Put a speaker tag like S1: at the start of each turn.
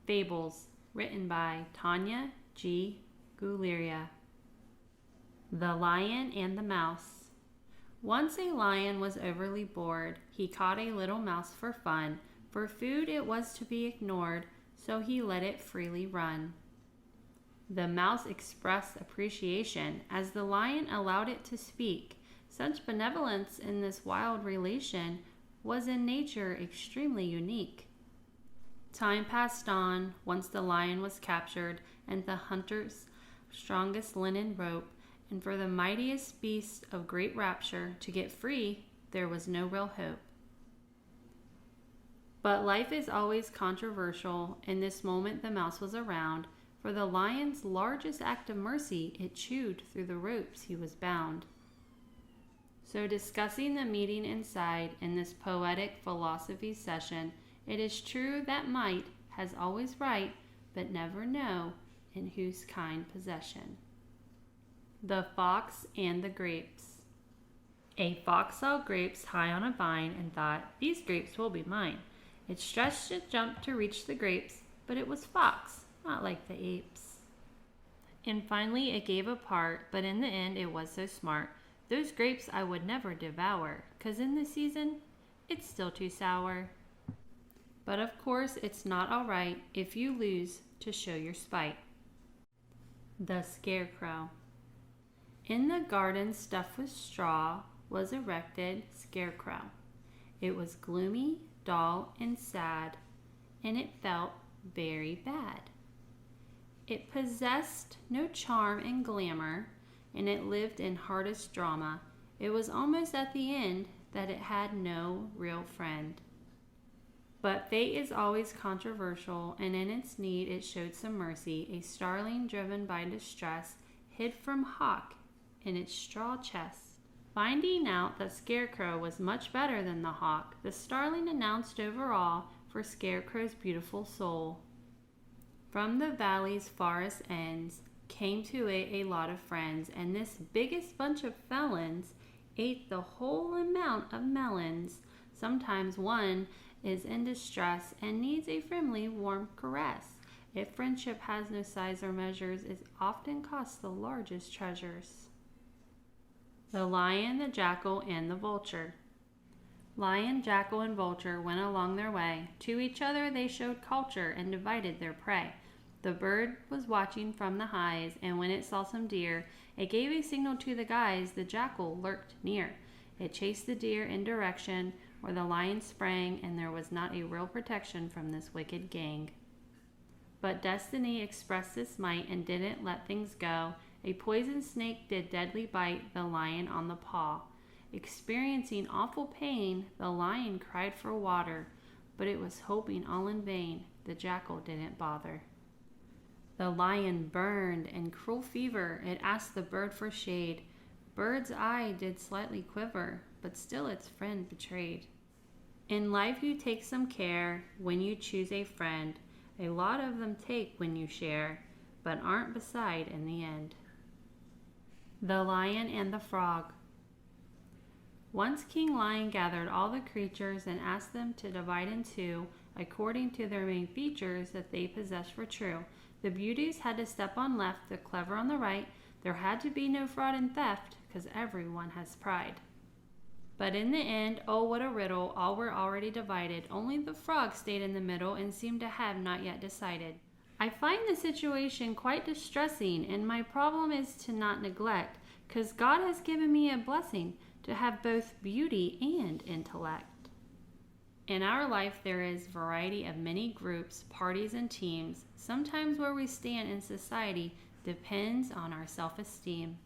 S1: Fables, written by Tanya Guleria. The Lion and the Mouse. Once a lion was overly bored. He caught a little mouse for fun. For food it was to be ignored, so he let it freely run. The mouse expressed appreciation as the lion allowed it to speak. Such benevolence in this wild relation was in nature extremely unique. Time passed on. Once the lion was captured, and the hunter's strongest linen rope, and for the mightiest beast of great rapture to get free, there was no real hope. But life is always controversial. In this moment the mouse was around. For the lion's largest act of mercy, it chewed through the ropes he was bound. So discussing the meaning inside in this poetic philosophy session, it is true that might has always right, but never know in whose kind possession. The Fox and the Grapes. A fox saw grapes high on a vine and thought, "These grapes will be mine." It stretched and jumped to reach the grapes, but it was fox, not like the apes. And finally it gave apart, but in the end it was so smart. "Those grapes I would never devour, 'cause in the season it's still too sour." But of course it's not all right if you lose to show your spite. The Scarecrow. In the garden stuffed with straw was erected Scarecrow. It was gloomy, dull, and sad, and it felt very bad. It possessed no charm and glamour, and it lived in hardest drama. It was almost at the end that it had no real friend. But fate is always controversial, and in its need it showed some mercy. A starling driven by distress hid from hawk in its straw chest. Finding out that Scarecrow was much better than the hawk, the starling announced over all for Scarecrow's beautiful soul. From the valley's farthest ends came to it a lot of friends, and this biggest bunch of felons ate the whole amount of melons. Sometimes one is in distress and needs a friendly, warm caress. If friendship has no size or measures, it often costs the largest treasures. The Lion, the Jackal, and the Vulture. Lion, Jackal, and Vulture went along their way. To each other they showed culture and divided their prey. The bird was watching from the highs, and when it saw some deer, it gave a signal to the guys. The jackal lurked near. It chased the deer in direction where the lion sprang, and there was not a real protection from this wicked gang. But destiny expressed its might and didn't let things go. A poison snake did deadly bite the lion on the paw. Experiencing awful pain, the lion cried for water, but it was hoping all in vain. The jackal didn't bother. The lion burned in cruel fever. It asked the bird for shade. Bird's eye did slightly quiver, but still its friend betrayed. In life you take some care when you choose a friend. A lot of them take when you share, but aren't beside in the end. The Lion and the Frog. Once King Lion gathered all the creatures and asked them to divide in two, according to their main features that they possessed were true. The beauties had to step on left, the clever on the right. There had to be no fraud and theft, 'cause everyone has pride. But in the end, oh what a riddle, all were already divided. Only the frog stayed in the middle and seemed to have not yet decided. I find the situation quite distressing, and my problem is to not neglect, 'cause God has given me a blessing to have both beauty and intellect. In our life there is variety of many groups, parties, and teams. Sometimes where we stand in society depends on our self-esteem.